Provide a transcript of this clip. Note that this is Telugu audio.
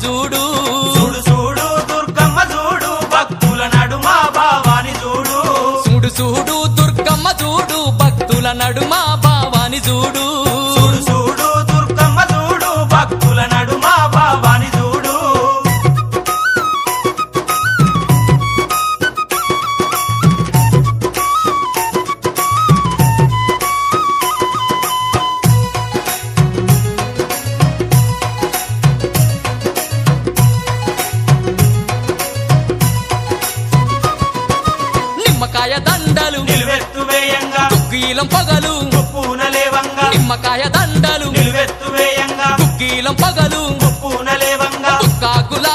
చూడు చూడు చూడు దుర్గమ్మ చూడు భక్తుల నడుమ భావాని చూడు చూడు చూడు దుర్గమ్మ చూడు భక్తుల నడుమ భావాని చూడు చూడు చూడు దుర్గమ్మ చూడు భక్తుల నడుమ భావాని చూడు నిమ్మకాయ దండలు నిలువెత్తు వేయంగా కుక్కీలం పగలు పూన లేవంగా నిమ్మకాయ దండలు నిలువెత్తు వేయంగా కుక్కీలం పగలు